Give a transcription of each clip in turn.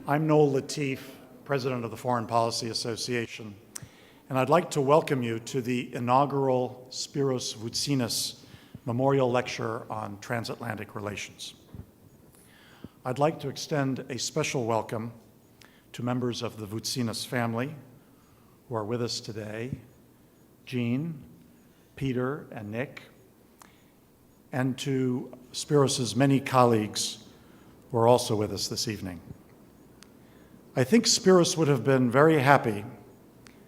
I'm Noel Latif, President of the Foreign Policy Association, and I'd like to welcome you to the inaugural Spiros Voutsinas Memorial Lecture on Transatlantic Relations. I'd like to extend a special welcome to members of the Voutsinas family who are with us today, Jean, Peter, and Nick, and to Spiros's many colleagues who are also with us this evening. I think Spiros would have been very happy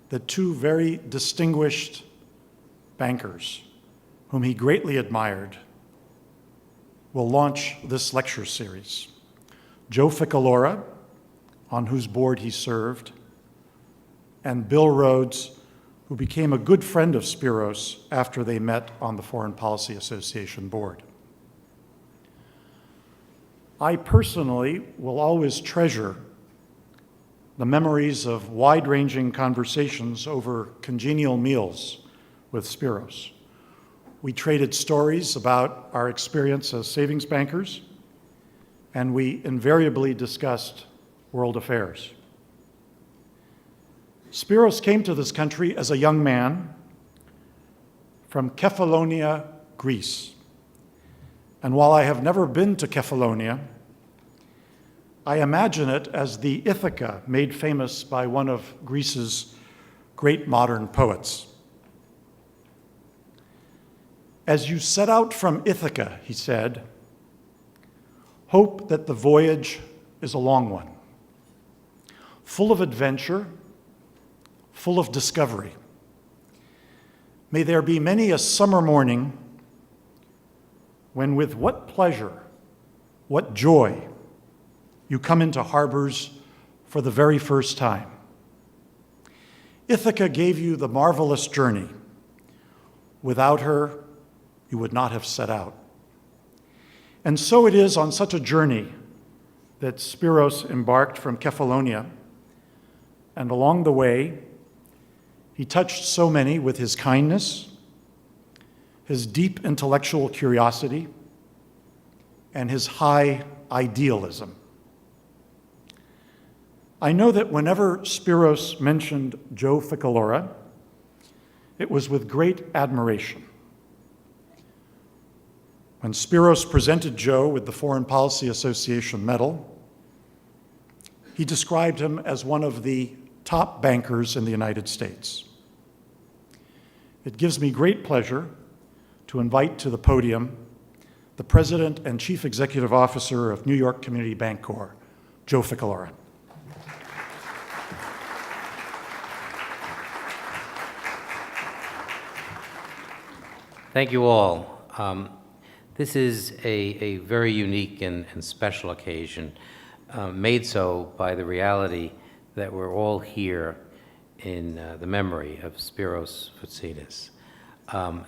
that two very distinguished bankers, whom he greatly admired, will launch this lecture series. Joe Ficalora, on whose board he served, and Bill Rhodes, who became a good friend of Spiros after they met on the Foreign Policy Association board. I personally will always treasure the memories of wide-ranging conversations over congenial meals with Spiros. We traded stories about our experience as savings bankers, and we invariably discussed world affairs. Spiros came to this country as a young man from Kefalonia, Greece. And while I have never been to Kefalonia, I imagine it as the Ithaca made famous by one of Greece's great modern poets. As you set out from Ithaca, he said, hope that the voyage is a long one, full of adventure, full of discovery. May there be many a summer morning when with what pleasure, what joy, you come into harbors for the very first time. Ithaca gave you the marvelous journey. Without her, you would not have set out. And so it is on such a journey that Spiros embarked from Kefalonia, and along the way, he touched so many with his kindness, his deep intellectual curiosity, and his high idealism. I know that whenever Spiros mentioned Joe Ficalora, it was with great admiration. When Spiros presented Joe with the Foreign Policy Association Medal, he described him as one of the top bankers in the United States. It gives me great pleasure to invite to the podium the President and Chief Executive Officer of New York Community Bank Corp., Joe Ficalora. Thank you all. This is a very unique and special occasion, made so by the reality that we're all here in the memory of Spiros Voutsinas.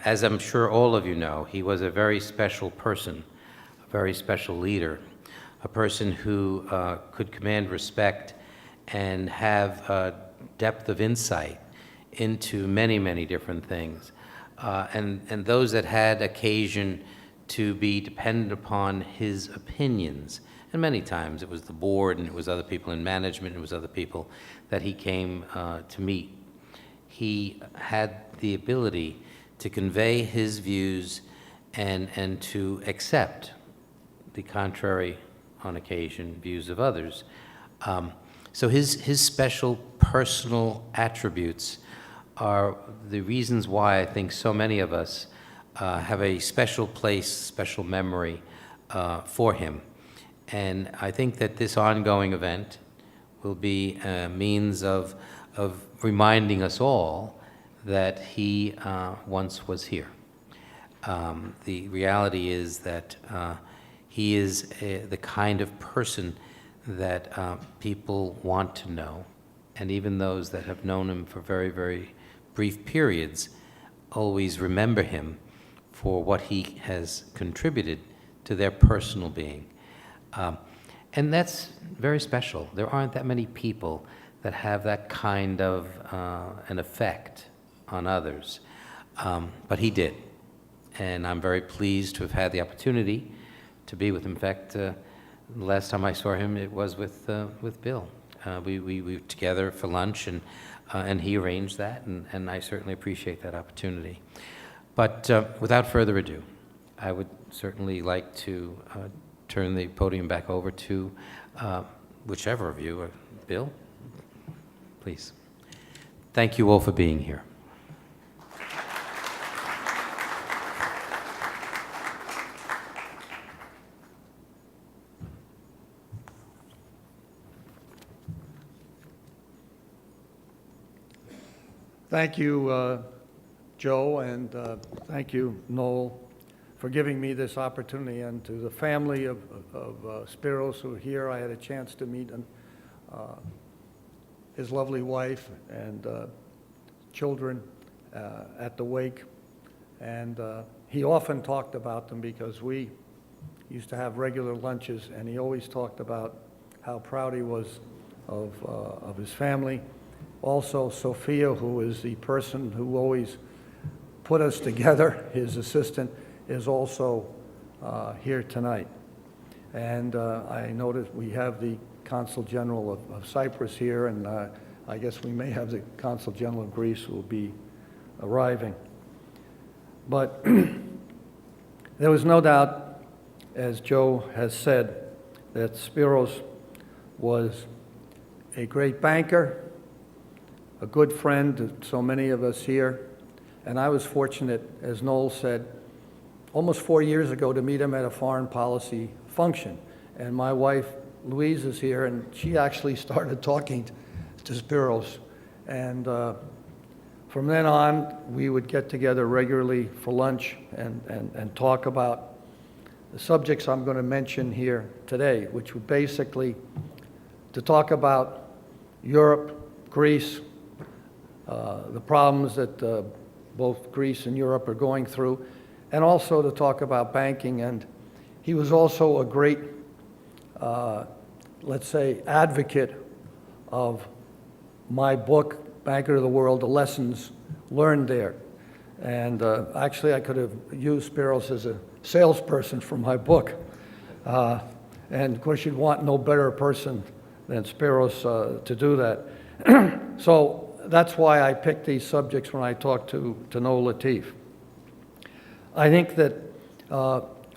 As I'm sure all of you know, he was a very special person, a very special leader, a person who could command respect and have depth of insight into many, many different things. And those that had occasion to be dependent upon his opinions. And many times it was the board and it was other people in management, it was other people that he came to meet. He had the ability to convey his views and to accept the contrary, on occasion, views of others. So his special personal attributes are the reasons why I think so many of us have a special place, special memory for him. And I think that this ongoing event will be a means of reminding us all that he once was here. The reality is that he is the kind of person that people want to know, and even those that have known him for very, very brief periods always remember him for what he has contributed to their personal being. And that's very special. There aren't that many people that have that kind of an effect on others, but he did. And I'm very pleased to have had the opportunity to be with him. In fact, The last time I saw him, it was with Bill. We were together for lunch, and he arranged that, and I certainly appreciate that opportunity. But without further ado, I would certainly like to turn the podium back over to whichever of you. Bill, please. Thank you all for being here. Thank you, Joe, and thank you, Noel, for giving me this opportunity, and to the family of Spiros who are here. I had a chance to meet his lovely wife and children at the wake, and he often talked about them because we used to have regular lunches, and he always talked about how proud he was of his family. Also, Sophia, who is the person who always put us together, his assistant, is also here tonight. And I noticed we have the Consul General of Cyprus here, and I guess we may have the Consul General of Greece who will be arriving. But there was no doubt, as Joe has said, that Spiros was a great banker, a good friend to so many of us here, and I was fortunate, as Noel said, almost 4 years ago to meet him at a foreign policy function. And my wife, Louise, is here, and she actually started talking to Spiros. And from then on, we would get together regularly for lunch and talk about the subjects I'm going to mention here today, which were basically to talk about Europe, Greece, the problems that both Greece and Europe are going through, and also to talk about banking. And he was also a great, let's say, advocate of my book, Banker of the World, The Lessons Learned There. And actually, I could have used Spiros as a salesperson for my book. And of course, you'd want no better person than Spiros to do that. So that's why I picked these subjects when I talked to Noel Latif. I think that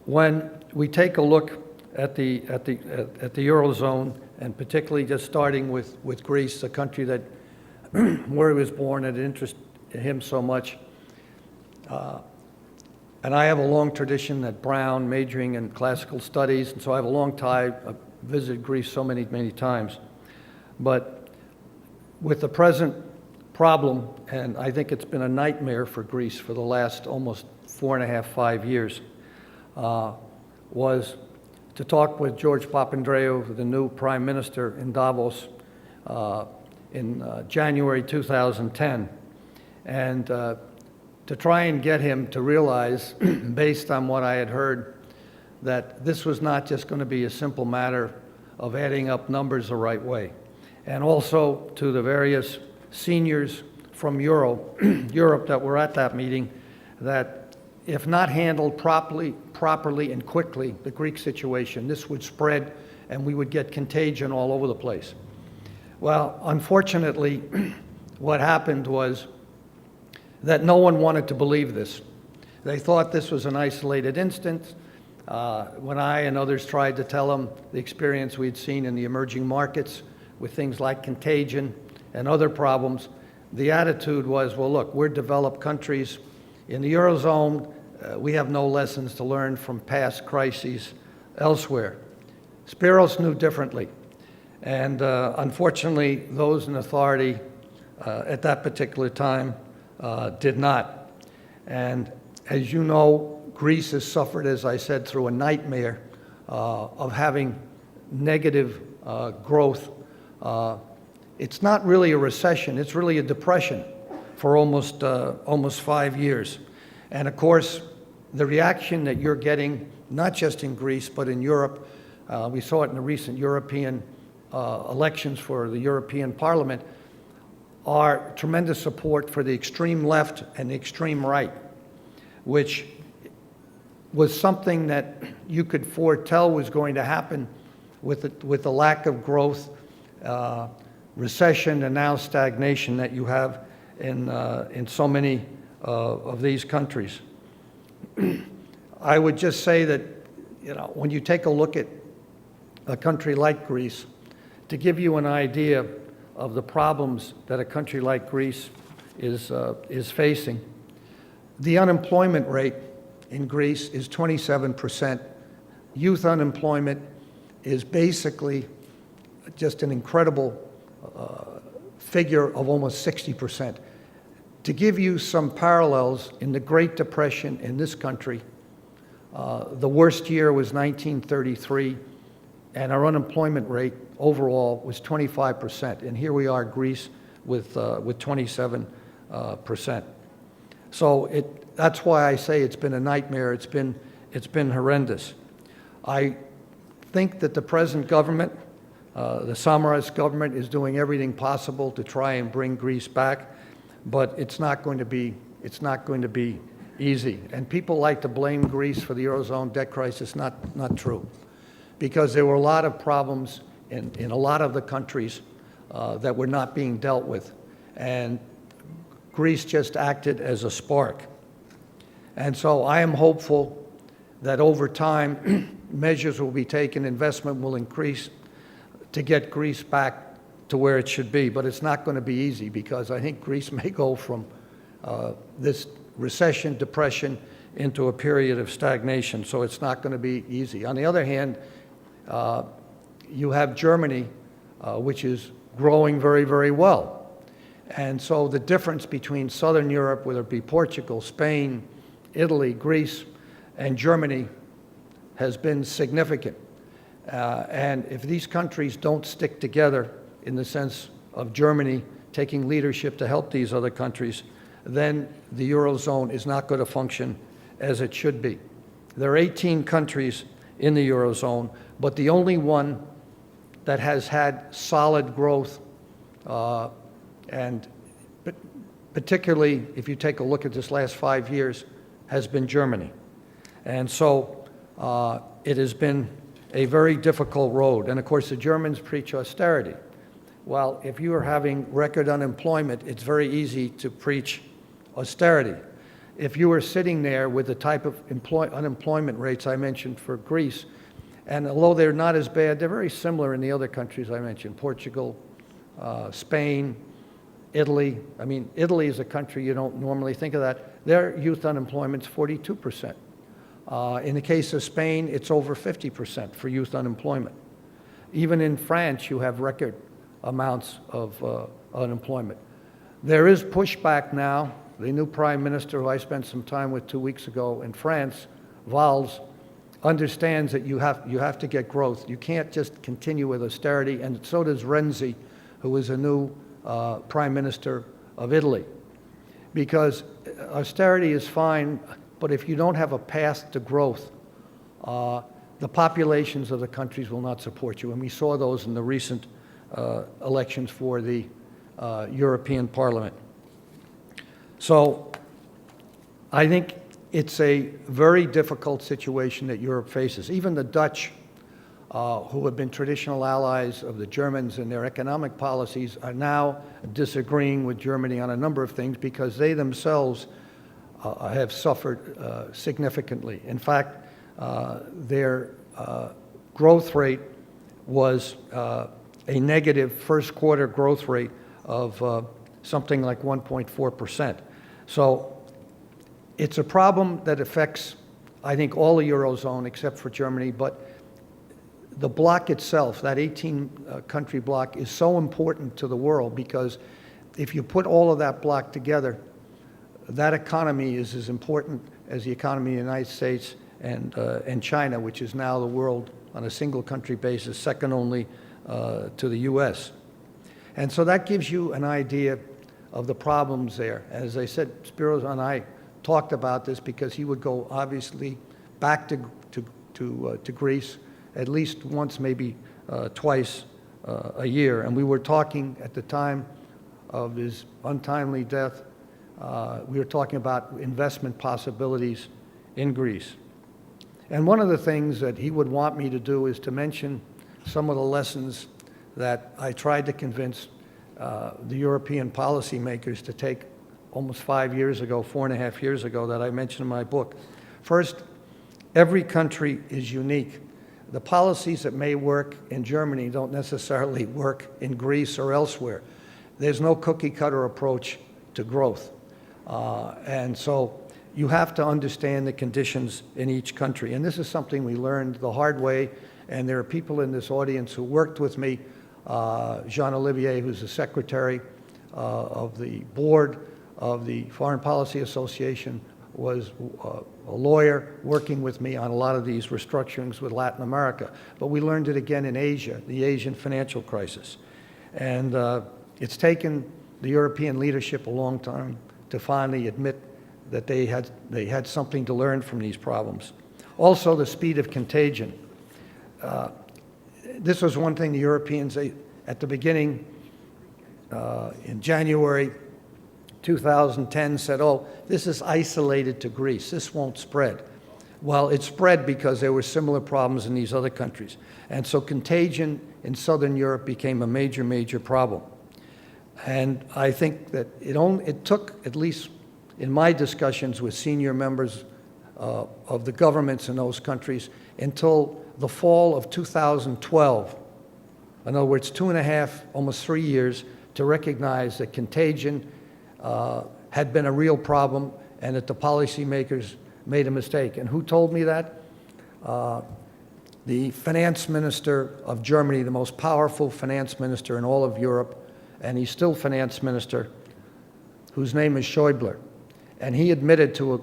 when we take a look at the Eurozone, and particularly just starting with Greece, the country that where he was born, and it interested him so much. And I have a long tradition at Brown, majoring in classical studies, and so I have a long time. I've visited Greece so many times. But with the present problem, and I think it's been a nightmare for Greece for the last almost 4.5, 5 years, was to talk with George Papandreou, the new prime minister in Davos, in January 2010, and to try and get him to realize, based on what I had heard, that this was not just going to be a simple matter of adding up numbers the right way. And also to the various seniors from Europe that were at that meeting, that if not handled properly and quickly, the Greek situation, this would spread and we would get contagion all over the place. Well, unfortunately, what happened was that no one wanted to believe this. They thought this was an isolated instance. When I and others tried to tell them the experience we'd seen in the emerging markets with things like Contagion and other problems, the attitude was, well, look, we're developed countries. In the Eurozone, we have no lessons to learn from past crises elsewhere. Spiros knew differently. And unfortunately, those in authority at that particular time did not. And as you know, Greece has suffered, as I said, through a nightmare of having negative growth. It's not really a recession, it's really a depression for almost 5 years. And of course, the reaction that you're getting, not just in Greece, but in Europe, we saw it in the recent European elections for the European Parliament, are tremendous support for the extreme left and the extreme right, which was something that you could foretell was going to happen with the lack of growth, recession, and now stagnation that you have in so many of these countries. I would just say that, when you take a look at a country like Greece, to give you an idea of the problems that a country like Greece is facing, the unemployment rate in Greece is 27%. Youth unemployment is basically just an incredible figure of almost 60%. To give you some parallels, in the Great Depression in this country, the worst year was 1933, and our unemployment rate overall was 25%. And here we are, Greece, with 27%. So that's why I say it's been a nightmare. It's been horrendous. I think that the present government, the Samaras government, is doing everything possible to try and bring Greece back, but it's not going to be easy. And people like to blame Greece for the Eurozone debt crisis. Not true, because there were a lot of problems in a lot of the countries that were not being dealt with, and Greece just acted as a spark. And so I am hopeful that over time measures will be taken, investment will increase to get Greece back to where it should be. But it's not going to be easy, because I think Greece may go from this recession, depression, into a period of stagnation. So it's not going to be easy. On the other hand, you have Germany, which is growing very, very well. And so the difference between Southern Europe, whether it be Portugal, Spain, Italy, Greece, and Germany, has been significant. And if these countries don't stick together in the sense of Germany taking leadership to help these other countries, then the Eurozone is not going to function as it should be. There are 18 countries in the Eurozone, but the only one that has had solid growth, and particularly if you take a look at this last 5 years, has been Germany. And so it has been a very difficult road. And of course, the Germans preach austerity. Well, if you are having record unemployment, it's very easy to preach austerity. If you are sitting there with the type of unemployment rates I mentioned for Greece, and although they're not as bad, they're very similar in the other countries I mentioned, Portugal, Spain, Italy. I mean, Italy is a country you don't normally think of that. Their youth unemployment's 42%. In the case of Spain, it's over 50% for youth unemployment. Even in France, you have record amounts of unemployment. There is pushback now. The new prime minister, who I spent some time with 2 weeks ago in France, Valls, understands that you have to get growth. You can't just continue with austerity, and so does Renzi, who is a new prime minister of Italy. Because austerity is fine, but if you don't have a path to growth, the populations of the countries will not support you. And we saw those in the recent elections for the European Parliament. So I think it's a very difficult situation that Europe faces. Even the Dutch, who have been traditional allies of the Germans in their economic policies, are now disagreeing with Germany on a number of things because they themselves have suffered significantly. In fact, their growth rate was a negative first quarter growth rate of something like 1.4%. So it's a problem that affects, I think, all the Eurozone except for Germany, but the bloc itself, that 18-country bloc, is so important to the world because if you put all of that bloc together, that economy is as important as the economy of the United States and China, which is now the world on a single-country basis, second only to the U.S. And so that gives you an idea of the problems there. As I said, Spiros and I talked about this because he would go, obviously, back to Greece at least once, maybe twice a year. And we were talking at the time of his untimely death, we were talking about investment possibilities in Greece. And one of the things that he would want me to do is to mention some of the lessons that I tried to convince the European policymakers to take almost 5 years ago, 4.5 years ago, that I mentioned in my book. First, every country is unique. The policies that may work in Germany don't necessarily work in Greece or elsewhere. There's no cookie-cutter approach to growth. And so you have to understand the conditions in each country. And this is something we learned the hard way. And there are people in this audience who worked with me. Jean-Olivier, who's the secretary of the board of the Foreign Policy Association, was a lawyer working with me on a lot of these restructurings with Latin America. But we learned it again in Asia, the Asian financial crisis. And it's taken the European leadership a long time to finally admit that they had something to learn from these problems. Also, the speed of contagion. This was one thing the Europeans, at the beginning, in January 2010, said, oh, this is isolated to Greece. This won't spread. Well, it spread because there were similar problems in these other countries. And so contagion in Southern Europe became a major, major problem. And I think that it took, at least in my discussions with senior members of the governments in those countries, until the fall of 2012, in other words, 2.5, almost 3 years, to recognize that contagion had been a real problem and that the policymakers made a mistake. And who told me that? The finance minister of Germany, the most powerful finance minister in all of Europe, and he's still finance minister, whose name is Schäuble. And he admitted to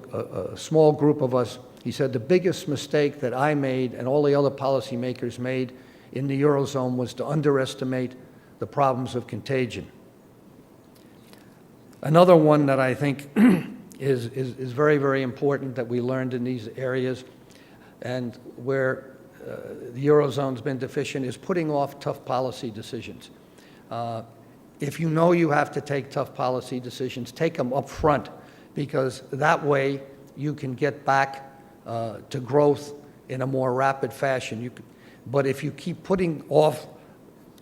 a small group of us, he said, the biggest mistake that I made and all the other policymakers made in the Eurozone was to underestimate the problems of contagion. Another one that I think is very, very important that we learned in these areas, and where the Eurozone's been deficient, is putting off tough policy decisions. If you know you have to take tough policy decisions, take them up front, because that way you can get back to growth in a more rapid fashion. But if you keep putting off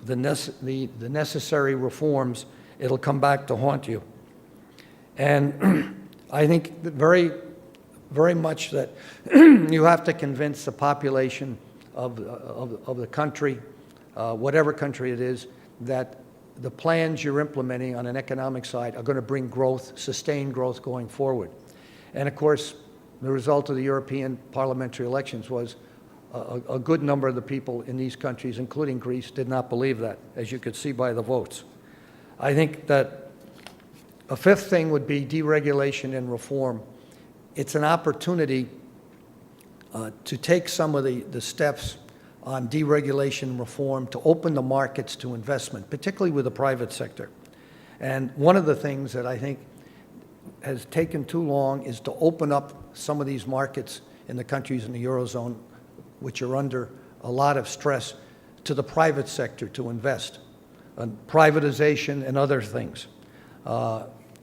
the necessary reforms, it'll come back to haunt you. And I think that very, very much that you have to convince the population of the country, whatever country it is, that the plans you're implementing on an economic side are going to bring growth, sustained growth going forward. And of course, the result of the European parliamentary elections was a good number of the people in these countries, including Greece, did not believe that, as you could see by the votes. I think that a fifth thing would be deregulation and reform. It's an opportunity to take some of the steps on deregulation and reform to open the markets to investment, particularly with the private sector. And one of the things that I think has taken too long is to open up some of these markets in the countries in the Eurozone, which are under a lot of stress, to the private sector to invest, on privatization and other things,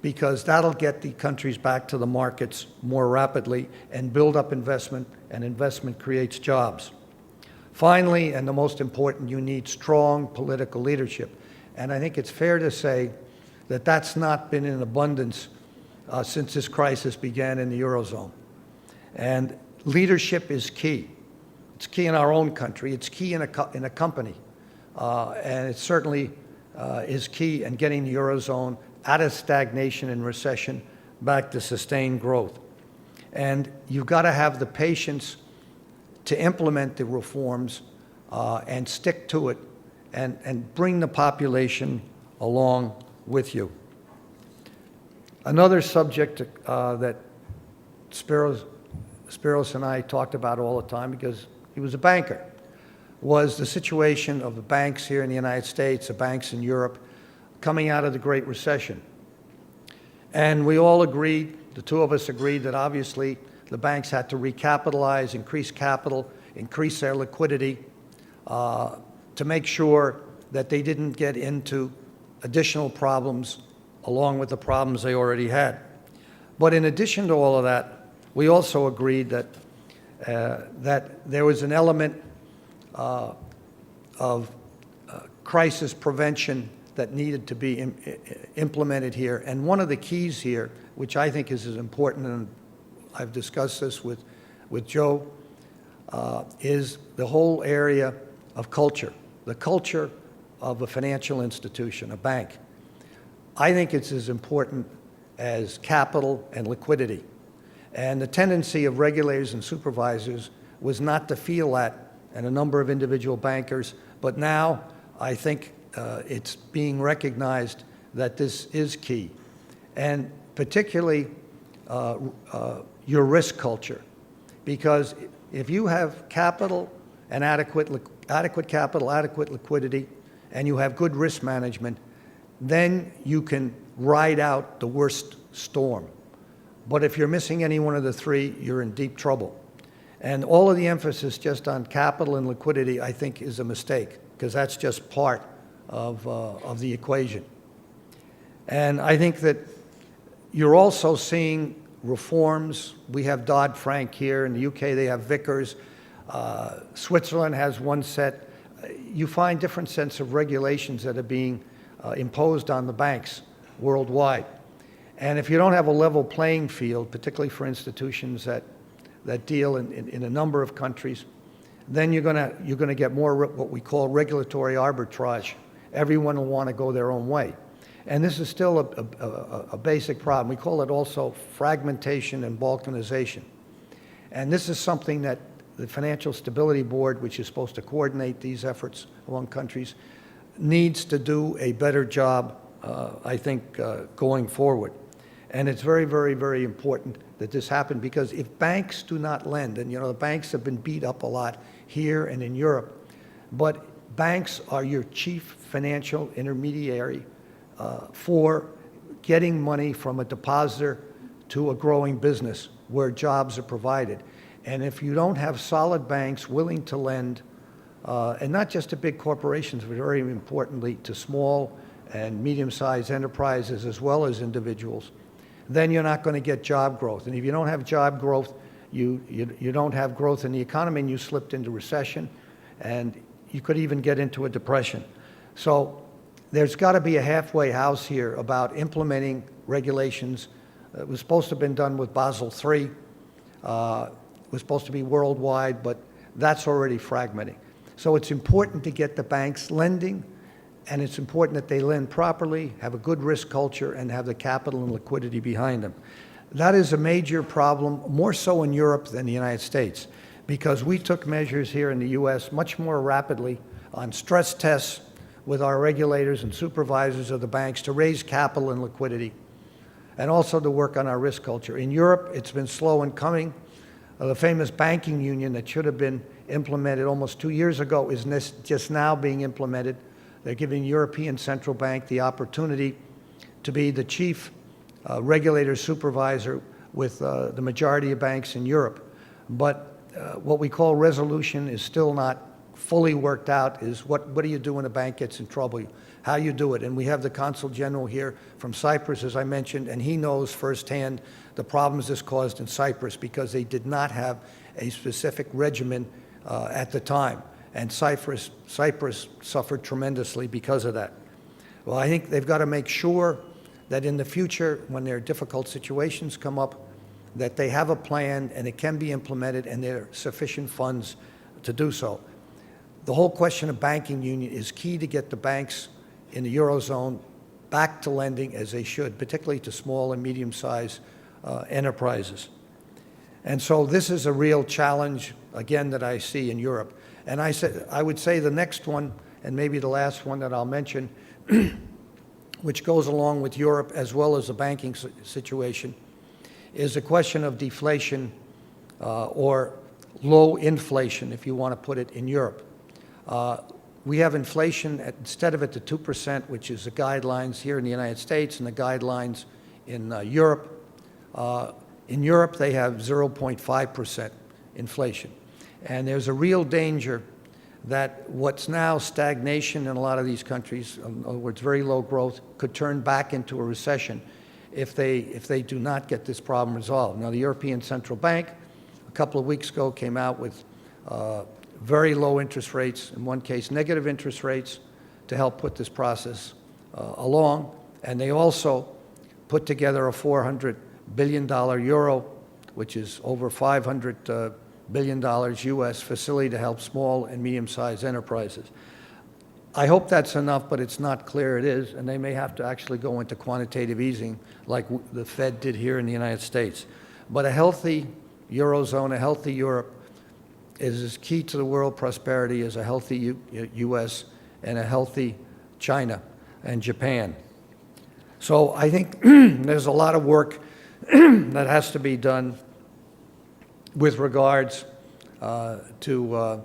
because that'll get the countries back to the markets more rapidly and build up investment, and investment creates jobs. Finally, and the most important, you need strong political leadership. And I think it's fair to say that that's not been in abundance since this crisis began in the Eurozone. And leadership is key. It's key in our own country. It's key in a company. And it certainly is key in getting the Eurozone out of stagnation and recession back to sustained growth. And you've got to have the patience to implement the reforms and stick to it and bring the population along with you. Another subject that Spiros and I talked about all the time, because he was a banker, was the situation of the banks here in the United States, the banks in Europe, coming out of the Great Recession. And we all agreed, the two of us agreed, that obviously the banks had to recapitalize, increase capital, increase their liquidity to make sure that they didn't get into additional problems along with the problems they already had. But in addition to all of that, we also agreed that that there was an element of of crisis prevention that needed to be implemented here. And one of the keys here, which I think is as important, and I've discussed this with Joe, is the whole area of culture, the culture of a financial institution, a bank. I think it's as important as capital and liquidity. And the tendency of regulators and supervisors was not to feel that, and a number of individual bankers, but now I think it's being recognized that this is key. And particularly your risk culture, because if you have capital and adequate capital, adequate liquidity, and you have good risk management, then you can ride out the worst storm. But if you're missing any one of the three, you're in deep trouble. And all of the emphasis just on capital and liquidity, I think, is a mistake, because that's just part of the equation. And I think that you're also seeing reforms. We have Dodd-Frank here. In the UK, they have Vickers. Switzerland has one set. You find different sets of regulations that are being imposed on the banks worldwide. And if you don't have a level playing field, particularly for institutions that deal in a number of countries, then you're going to get more what we call regulatory arbitrage. Everyone will want to go their own way. And this is still a basic problem. We call it also fragmentation and balkanization. And this is something that the Financial Stability Board, which is supposed to coordinate these efforts among countries, needs to do a better job, I think, going forward. And it's very, very, very important that this happen, because if banks do not lend, and the banks have been beat up a lot here and in Europe, but banks are your chief financial intermediary for getting money from a depositor to a growing business where jobs are provided. And if you don't have solid banks willing to lend, and not just to big corporations, but very importantly to small and medium-sized enterprises as well as individuals, then you're not going to get job growth. And if you don't have job growth, you don't have growth in the economy, and you slipped into recession, and you could even get into a depression. So there's got to be a halfway house here about implementing regulations. It was supposed to have been done with Basel III. It was supposed to be worldwide, but that's already fragmenting. So it's important to get the banks lending, and it's important that they lend properly, have a good risk culture, and have the capital and liquidity behind them. That is a major problem, more so in Europe than the United States, because we took measures here in the US much more rapidly on stress tests with our regulators and supervisors of the banks to raise capital and liquidity, and also to work on our risk culture. In Europe, it's been slow in coming. The famous banking union that should have been implemented almost 2 years ago is just now being implemented. They're giving European Central Bank the opportunity to be the chief regulator supervisor with the majority of banks in Europe. But what we call resolution is still not fully worked out, is what do you do when a bank gets in trouble, how you do it. And we have the Consul General here from Cyprus, as I mentioned, and he knows firsthand the problems this caused in Cyprus, because they did not have a specific regimen at the time. And Cyprus suffered tremendously because of that. Well, I think they've got to make sure that in the future, when there are difficult situations come up, that they have a plan and it can be implemented, and there are sufficient funds to do so. The whole question of banking union is key to get the banks in the Eurozone back to lending as they should, particularly to small and medium-sized enterprises. And so this is a real challenge, again, that I see in Europe. And I would say the next one, and maybe the last one that I'll mention, which goes along with Europe as well as the banking situation, is a question of deflation or low inflation, if you want to put it, in Europe. We have inflation, instead of at the 2%, which is the guidelines here in the United States and the guidelines in Europe. In Europe, they have 0.5% inflation. And there's a real danger that what's now stagnation in a lot of these countries, in other words, very low growth, could turn back into a recession if they do not get this problem resolved. Now, the European Central Bank, a couple of weeks ago, came out with very low interest rates, in one case negative interest rates, to help put this process along. And they also put together a $400 billion euro, which is over $500 billion US facility to help small and medium-sized enterprises. I hope that's enough, but it's not clear it is, and they may have to actually go into quantitative easing like the Fed did here in the United States. But a healthy Eurozone, a healthy Europe, is as key to the world prosperity as a healthy US and a healthy China and Japan. So I think there's a lot of work that has to be done with regards to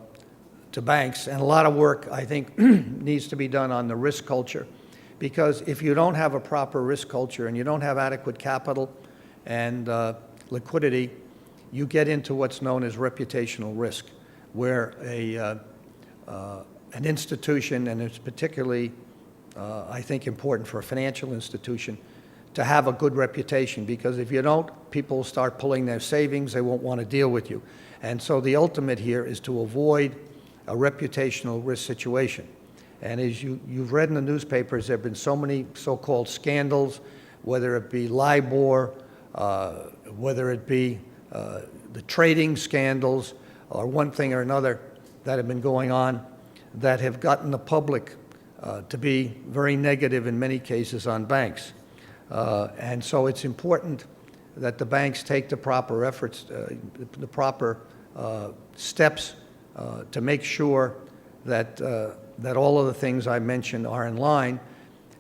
banks, and a lot of work, I think, needs to be done on the risk culture, because if you don't have a proper risk culture and you don't have adequate capital and liquidity, you get into what's known as reputational risk, where an institution, and it's particularly, I think, important for a financial institution, to have a good reputation, because if you don't, people start pulling their savings, they won't want to deal with you. And so the ultimate here is to avoid a reputational risk situation. And as you've read in the newspapers, there have been so many so-called scandals, whether it be LIBOR, whether it be the trading scandals, or one thing or another that have been going on, that have gotten the public to be very negative in many cases on banks. And so it's important that the banks take the proper efforts, the proper steps to make sure that, that all of the things I mentioned are in line,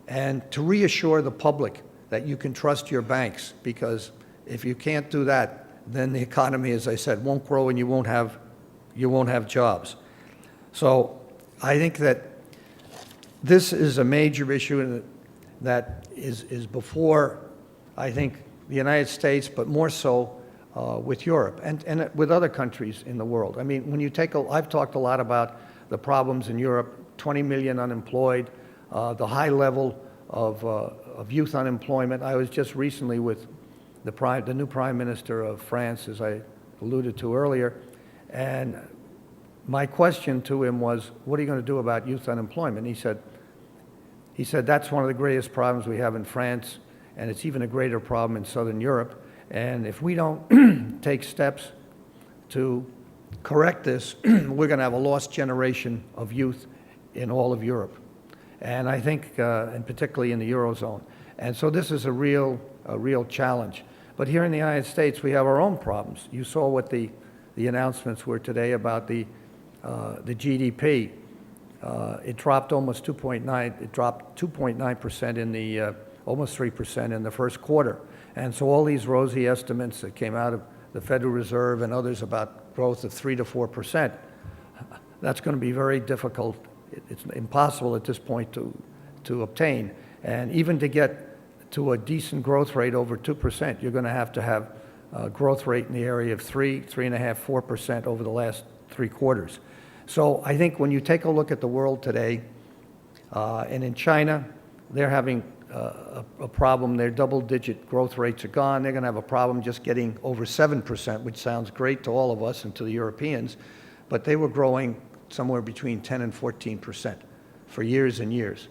and to reassure the public that you can trust your banks, because if you can't do that, then the economy, as I said, won't grow and you won't have jobs. So I think that this is a major issue that is before, I think, the United States, but more so with Europe and with other countries in the world. I mean, when you take I've talked a lot about the problems in Europe, 20 million unemployed, the high level of youth unemployment. I was just recently with the new Prime Minister of France, as I alluded to earlier, and my question to him was, what are you going to do about youth unemployment? He said, that's one of the greatest problems we have in France, and it's even a greater problem in Southern Europe. And if we don't take steps to correct this, we're going to have a lost generation of youth in all of Europe. And I think, and particularly in the Eurozone. And so this is a real challenge. But here in the United States, we have our own problems. You saw what the announcements were today about the GDP. It dropped almost 2.9. It dropped 2.9% in the almost 3% in the first quarter. And so all these rosy estimates that came out of the Federal Reserve and others about growth of 3 to 4%, that's going to be very difficult. It's impossible at this point to obtain. And even to get to a decent growth rate over 2%, you're going to have a growth rate in the area of 3.5%, 4% over the last 3 quarters. So I think when you take a look at the world today, and in China, they're having a problem. Their double-digit growth rates are gone. They're going to have a problem just getting over 7%, which sounds great to all of us and to the Europeans, but they were growing somewhere between 10 and 14% for years and years,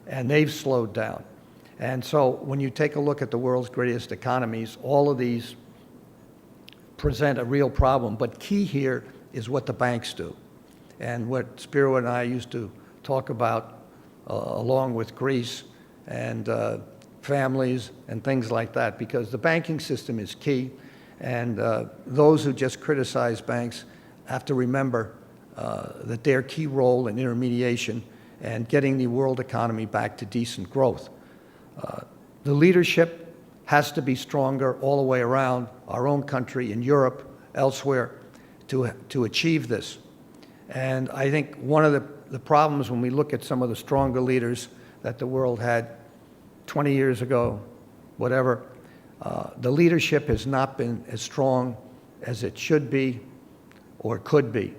and they've slowed down. And so when you take a look at the world's greatest economies, all of these present a real problem, but key here is what the banks do. And what Spiro and I used to talk about, along with Greece and families and things like that, because the banking system is key, and those who just criticize banks have to remember that their key role in intermediation and getting the world economy back to decent growth. The leadership has to be stronger all the way around our own country, in Europe, elsewhere, to achieve this. And I think one of the problems when we look at some of the stronger leaders that the world had 20 years ago, whatever, the leadership has not been as strong as it should be or could be.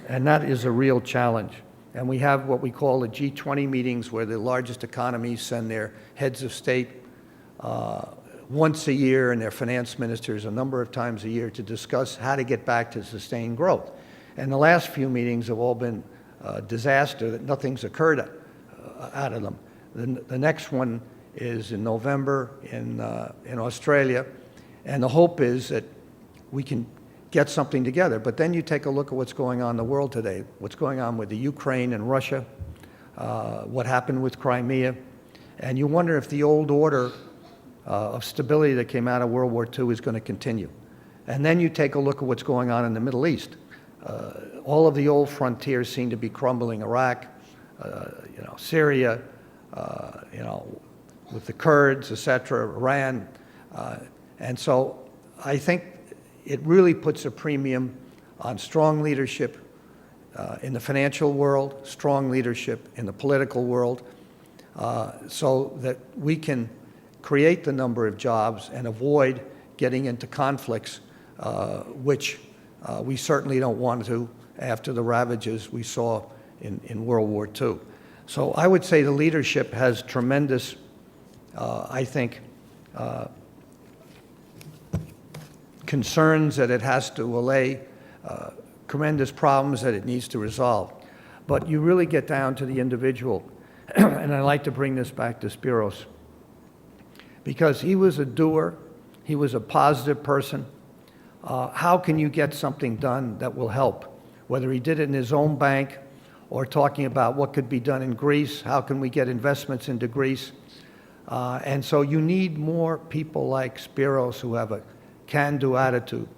And that is a real challenge. And we have what we call the G20 meetings, where the largest economies send their heads of state once a year, and their finance ministers a number of times a year, to discuss how to get back to sustained growth. And the last few meetings have all been disaster, that nothing's occurred out of them. The next one is in November in Australia, and the hope is that we can get something together. But then you take a look at what's going on in the world today, what's going on with the Ukraine and Russia, what happened with Crimea, and you wonder if the old order of stability that came out of World War II is going to continue. And then you take a look at what's going on in the Middle East. All of the old frontiers seem to be crumbling. Iraq, Syria, with the Kurds, etc., Iran. And so I think it really puts a premium on strong leadership in the financial world, strong leadership in the political world, so that we can create the number of jobs and avoid getting into conflicts, which we certainly don't want to after the ravages we saw in World War II. So I would say the leadership has tremendous, I think, concerns that it has to allay, tremendous problems that it needs to resolve. But you really get down to the individual, and I like to bring this back to Spiros, because he was a doer, he was a positive person. How can you get something done that will help? Whether he did it in his own bank or talking about what could be done in Greece, how can we get investments into Greece? And so you need more people like Spiros who have a can-do attitude.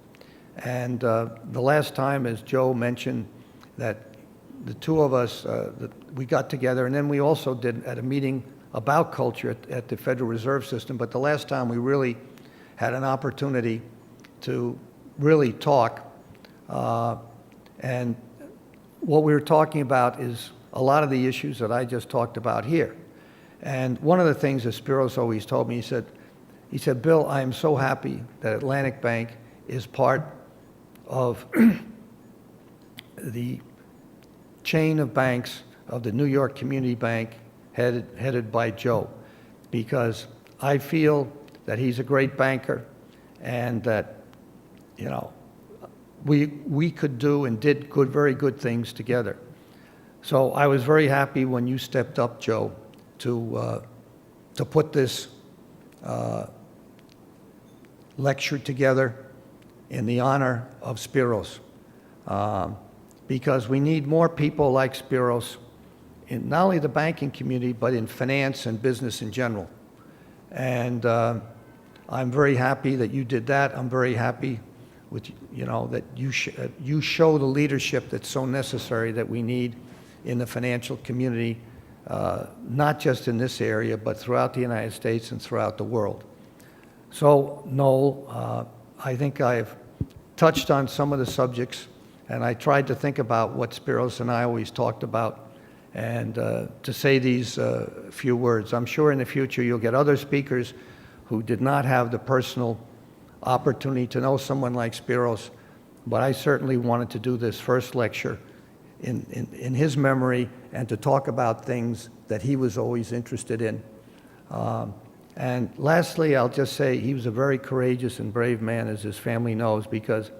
And the last time, as Joe mentioned, that the two of us, we got together, and then we also did at a meeting about culture at the Federal Reserve System. But the last time we really had an opportunity to really talk. And what we were talking about is a lot of the issues that I just talked about here. And one of the things that Spiros always told me, he said, Bill, I am so happy that Atlantic Bank is part of the chain of banks of the New York Community Bank headed by Joe, because I feel that he's a great banker and that, we could do and did very good things together. So I was very happy when you stepped up, Joe, to put this lecture together in the honor of Spiros, because we need more people like Spiros in not only the banking community, but in finance and business in general. And I'm very happy that you did that. I'm very happy with, that you show the leadership that's so necessary that we need in the financial community, not just in this area, but throughout the United States and throughout the world. So, Noel, I think I've touched on some of the subjects, and I tried to think about what Spiros and I always talked about, and to say these few words. I'm sure in the future you'll get other speakers who did not have the personal opportunity to know someone like Spiros, but I certainly wanted to do this first lecture in his memory and to talk about things that he was always interested in. And lastly, I'll just say he was a very courageous and brave man, as his family knows, because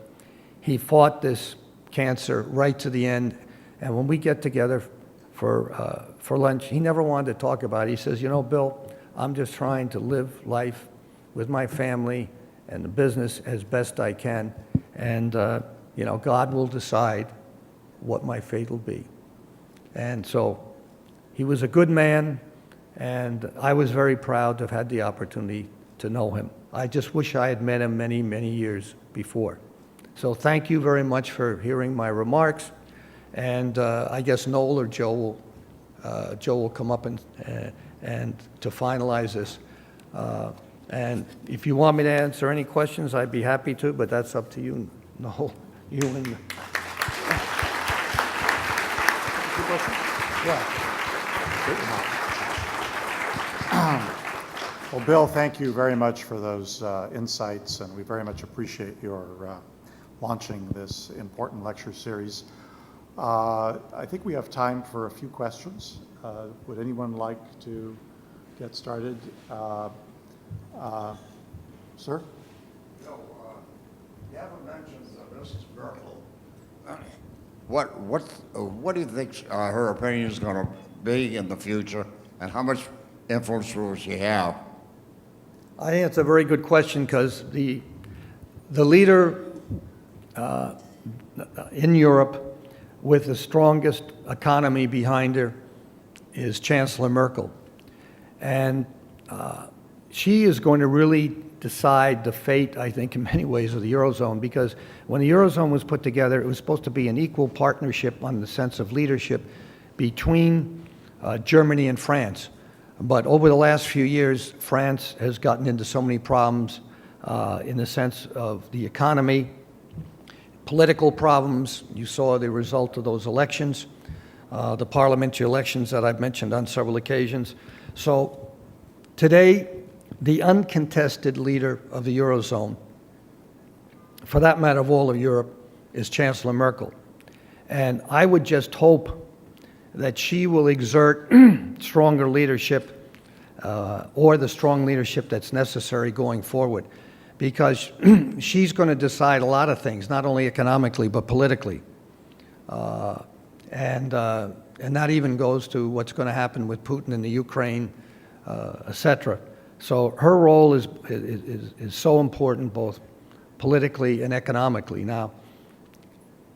he fought this cancer right to the end. And when we get together for lunch, he never wanted to talk about it. He says, Bill, I'm just trying to live life with my family and the business as best I can. And, God will decide what my fate will be. And so he was a good man, and I was very proud to have had the opportunity to know him. I just wish I had met him many, many years before. So thank you very much for hearing my remarks. And I guess Noel or Joe will come up and to finalize this. And if you want me to answer any questions, I'd be happy to, but that's up to you, Noel. You and Well, Bill, thank you very much for those insights, and we very much appreciate your launching this important lecture series. I think we have time for a few questions. Would anyone like to get started? Sir? No, you haven't mentioned Mrs. Merkel. What do you think her opinion is going to be in the future, and how much influence will she have? I think it's a very good question because the leader in Europe with the strongest economy behind her is Chancellor Merkel. And she is going to really decide the fate, I think, in many ways of the Eurozone, because when the Eurozone was put together, it was supposed to be an equal partnership on the sense of leadership between Germany and France. But over the last few years, France has gotten into so many problems in the sense of the economy, political problems. You saw the result of those elections, the parliamentary elections that I've mentioned on several occasions. So today, the uncontested leader of the Eurozone, for that matter of all of Europe, is Chancellor Merkel. And I would just hope that she will exert stronger leadership or the strong leadership that's necessary going forward, because she's going to decide a lot of things, not only economically but politically. And that even goes to what's going to happen with Putin in the Ukraine, etc. So her role is so important, both politically and economically. Now,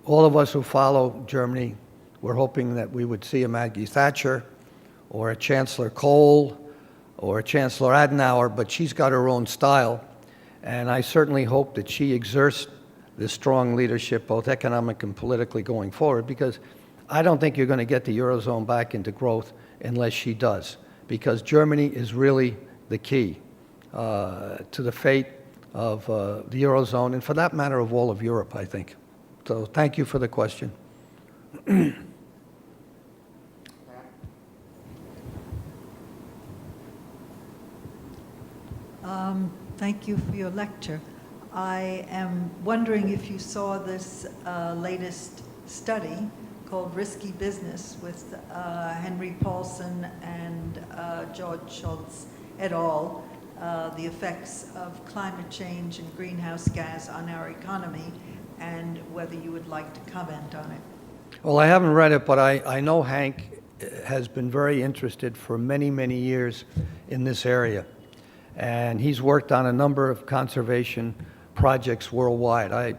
all of us who follow Germany, we're hoping that we would see a Maggie Thatcher or a Chancellor Kohl or a Chancellor Adenauer, but she's got her own style. And I certainly hope that she exerts this strong leadership, both economic and politically, going forward, because I don't think you're going to get the Eurozone back into growth unless she does, because Germany is really the key to the fate of the Eurozone, and for that matter, of all of Europe, I think. So thank you for the question. Thank you for your lecture. I am wondering if you saw this latest study called Risky Business with Henry Paulson and George Schultz et al., the effects of climate change and greenhouse gas on our economy, and whether you would like to comment on it. Well, I haven't read it, but I know Hank has been very interested for many, many years in this area. And he's worked on a number of conservation projects worldwide.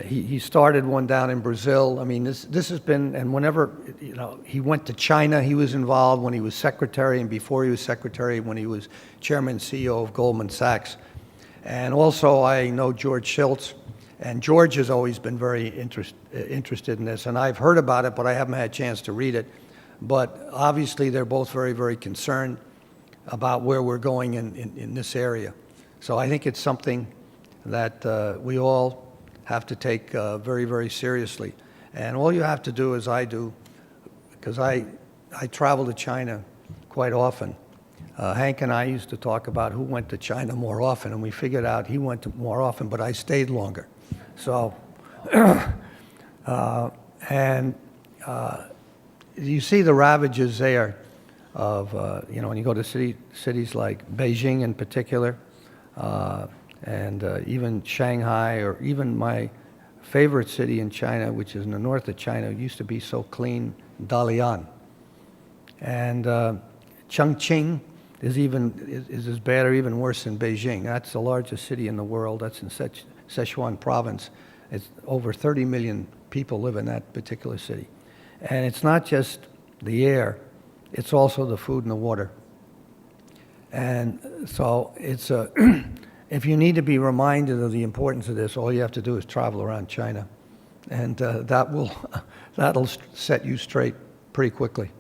He started one down in Brazil. I mean, this has been, and whenever, he went to China, he was involved when he was secretary, and before he was secretary, when he was chairman and CEO of Goldman Sachs. And also, I know George Schultz, and George has always been very interested in this. And I've heard about it, but I haven't had a chance to read it. But obviously, they're both very, very concerned about where we're going in this area. So I think it's something that we all have to take very, very seriously. And all you have to do, as I do, because I travel to China quite often. Hank and I used to talk about who went to China more often, and we figured out he went to more often, but I stayed longer. So, you see the ravages there of, when you go to cities like Beijing in particular, and even Shanghai, or even my favorite city in China, which is in the north of China, used to be so clean, Dalian. And Chongqing is as bad or even worse than Beijing. That's the largest city in the world. That's in Sichuan province. It's over 30 million people live in that particular city. And it's not just the air, it's also the food and the water. And so it's if you need to be reminded of the importance of this, all you have to do is travel around China. And that'll set you straight pretty quickly.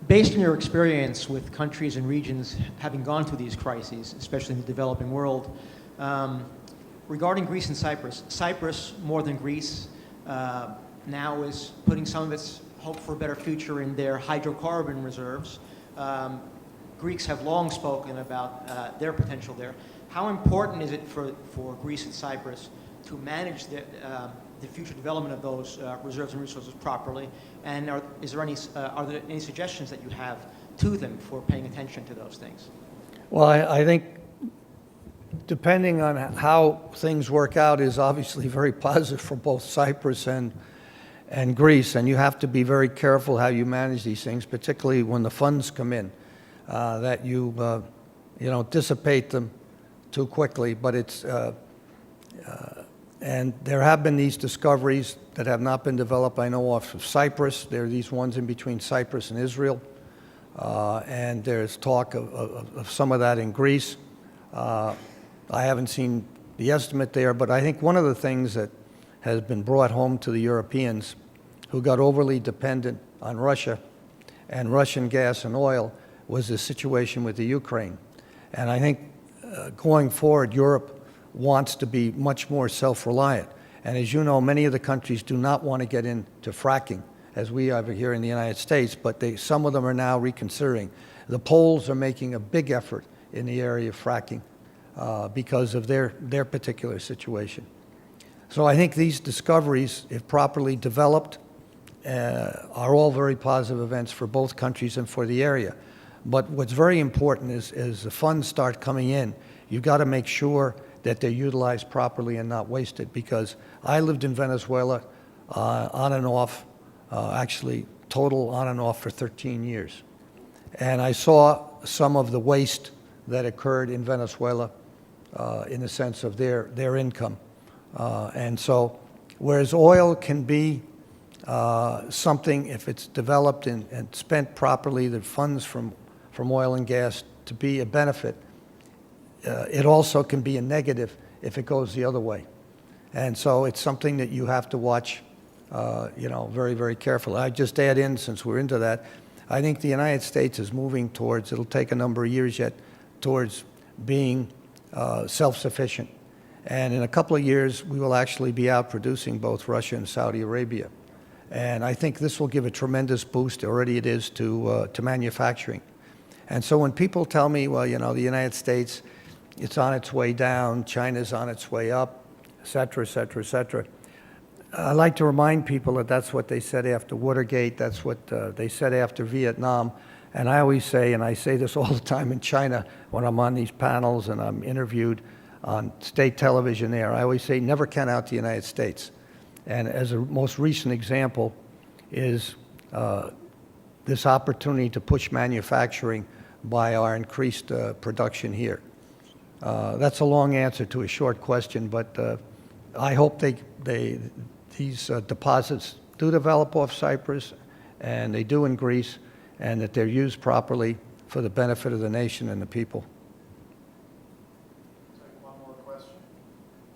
Based on your experience with countries and regions having gone through these crises, especially in the developing world, regarding Greece and Cyprus, more than Greece, now is putting some of its hope for a better future in their hydrocarbon reserves. Greeks have long spoken about their potential there. How important is it for Greece and Cyprus to manage the future development of those reserves and resources properly? And are there any suggestions that you have to them for paying attention to those things? Well, I think depending on how things work out is obviously very positive for both Cyprus and Greece, and you have to be very careful how you manage these things, particularly when the funds come in, that you don't dissipate them too quickly. But and there have been these discoveries that have not been developed. I know off of Cyprus. There are these ones in between Cyprus and Israel, and there's talk of some of that in Greece. I haven't seen the estimate there, but I think one of the things that has been brought home to the Europeans who got overly dependent on Russia and Russian gas and oil was the situation with the Ukraine. And I think going forward, Europe wants to be much more self-reliant. And as you know, many of the countries do not want to get into fracking, as we have here in the United States, but some of them are now reconsidering. The Poles are making a big effort in the area of fracking because of their particular situation. So I think these discoveries, if properly developed, are all very positive events for both countries and for the area. But what's very important is as the funds start coming in, you've got to make sure that they're utilized properly and not wasted, because I lived in Venezuela on and off, actually total on and off for 13 years. And I saw some of the waste that occurred in Venezuela in the sense of their income. And so whereas oil can be something, if it's developed and spent properly, the funds from oil and gas to be a benefit, it also can be a negative if it goes the other way. And so it's something that you have to watch, very, very carefully. I just add in, since we're into that, I think the United States is moving towards, it'll take a number of years yet, towards being self-sufficient. And in a couple of years, we will actually be out producing both Russia and Saudi Arabia. And I think this will give a tremendous boost, already it is, to manufacturing. And so when people tell me, well, the United States, it's on its way down, China's on its way up, et cetera, et cetera, et cetera, I like to remind people that that's what they said after Watergate, that's what they said after Vietnam. And I always say, and I say this all the time in China when I'm on these panels and I'm interviewed on state television there, I always say, never count out the United States. And as a most recent example is this opportunity to push manufacturing by our increased production here. That's a long answer to a short question, but I hope these deposits do develop off Cyprus, and they do in Greece, and that they're used properly for the benefit of the nation and the people. Take one more question.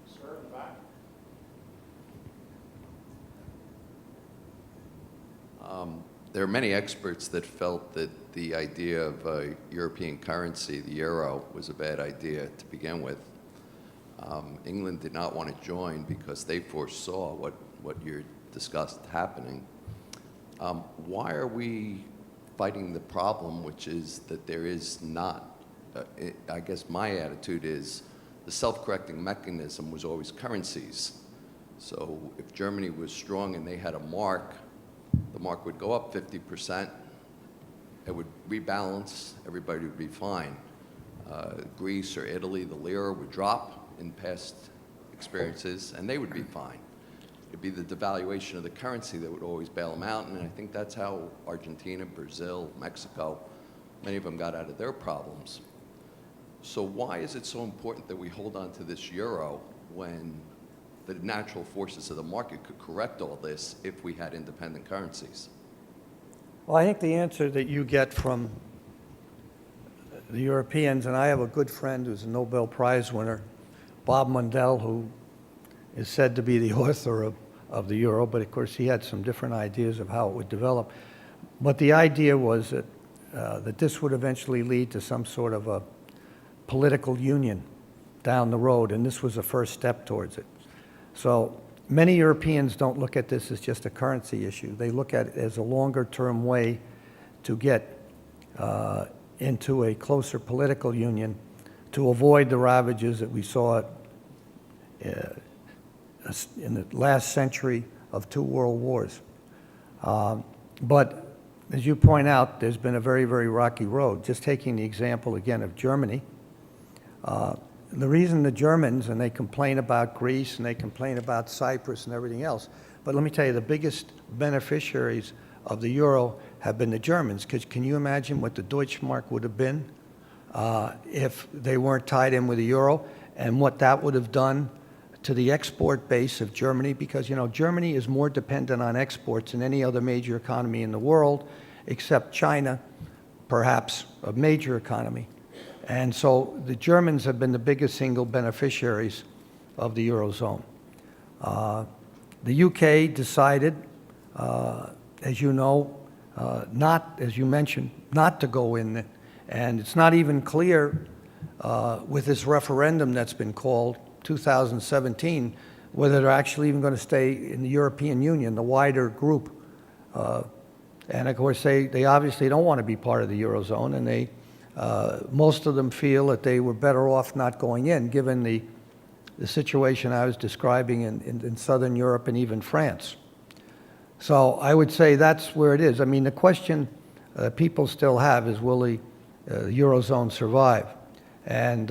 Sir, in the back. There are many experts that felt that the idea of a European currency, the euro, was a bad idea to begin with. England did not want to join because they foresaw what you discussed happening. Why are we fighting the problem, which is that there is not, I guess my attitude is, the self-correcting mechanism was always currencies. So if Germany was strong and they had a mark, the mark would go up 50%, it would rebalance, everybody would be fine. Greece or Italy, the lira would drop in past experiences, and they would be fine. It'd be the devaluation of the currency that would always bail them out, and I think that's how Argentina, Brazil, Mexico, many of them got out of their problems. So why is it so important that we hold on to this euro when the natural forces of the market could correct all this if we had independent currencies? Well, I think the answer that you get from the Europeans, and I have a good friend who's a Nobel Prize winner, Bob Mundell, who is said to be the author of the euro, but of course he had some different ideas of how it would develop. But the idea was that this would eventually lead to some sort of a political union down the road, and this was the first step towards it. So many Europeans don't look at this as just a currency issue. They look at it as a longer-term way to get into a closer political union to avoid the ravages that we saw in the last century of 2 world wars. But as you point out, there's been a very, very rocky road. Just taking the example again of Germany, the reason the Germans, and they complain about Greece and they complain about Cyprus and everything else, but let me tell you, the biggest beneficiaries of the euro have been the Germans, because can you imagine what the Deutschmark would have been if they weren't tied in with the euro, and what that would have done to the export base of Germany? Because, you know, Germany is more dependent on exports than any other major economy in the world, except China, perhaps a major economy. And so the Germans have been the biggest single beneficiaries of the Eurozone. The UK decided, as you know, not, as you mentioned, not to go in. And it's not even clear with this referendum that's been called, 2017, whether they're actually even going to stay in the European Union, the wider group. And of course, they obviously don't want to be part of the Eurozone, and most of them feel that they were better off not going in, given the situation I was describing in Southern Europe and even France. So I would say that's where it is. I mean, the question people still have is, will the Eurozone survive? And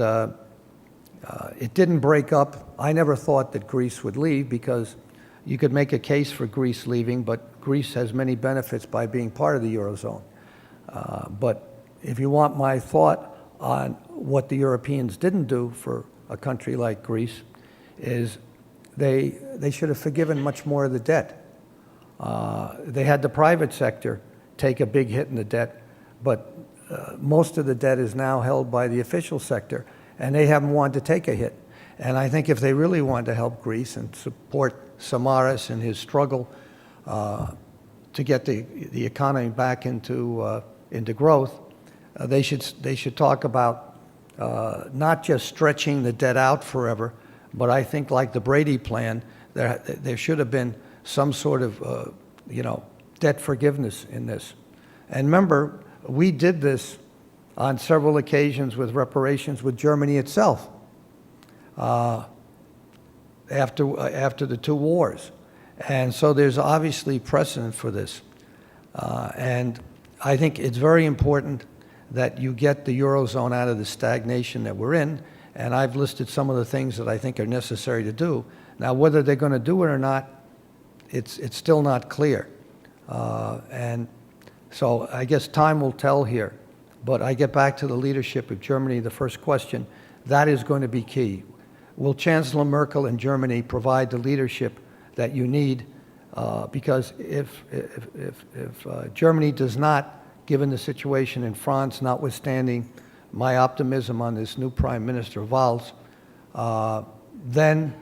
it didn't break up. I never thought that Greece would leave, because you could make a case for Greece leaving, but Greece has many benefits by being part of the Eurozone. But if you want my thought on what the Europeans didn't do for a country like Greece, is they should have forgiven much more of the debt. They had the private sector take a big hit in the debt, but most of the debt is now held by the official sector, and they haven't wanted to take a hit. And I think if they really wanted to help Greece and support Samaras in his struggle to get the economy back into growth, they should talk about not just stretching the debt out forever, but I think, like the Brady plan, there should have been some sort of debt forgiveness in this. And remember, we did this on several occasions with reparations with Germany itself after the two wars. And so there's obviously precedent for this. And I think it's very important that you get the Eurozone out of the stagnation that we're in. And I've listed some of the things that I think are necessary to do. Now, whether they're going to do it or not, it's still not clear. And so I guess time will tell here. But I get back to the leadership of Germany, the first question. That is going to be key. Will Chancellor Merkel in Germany provide the leadership that you need? Because if Germany does not, given the situation in France, notwithstanding my optimism on this new Prime Minister, Valls, then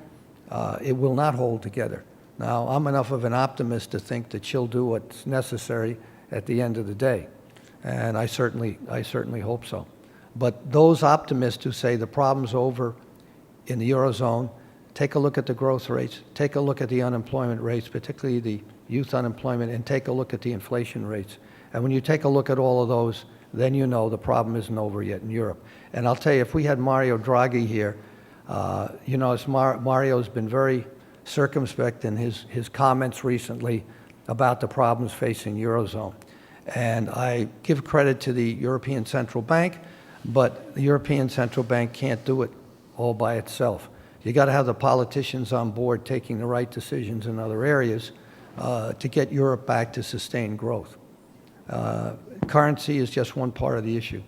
it will not hold together. Now, I'm enough of an optimist to think that she'll do what's necessary at the end of the day. And I certainly hope so. But those optimists who say the problem's over in the Eurozone, take a look at the growth rates, take a look at the unemployment rates, particularly the youth unemployment, and take a look at the inflation rates. And when you take a look at all of those, then you know the problem isn't over yet in Europe. And I'll tell you, if we had Mario Draghi here, Mario's been very circumspect in his comments recently about the problems facing Eurozone. And I give credit to the European Central Bank, but the European Central Bank can't do it all by itself. You got to have the politicians on board taking the right decisions in other areas to get Europe back to sustained growth. Currency is just one part of the issue.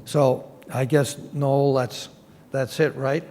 So I guess, Noel, that's it, right?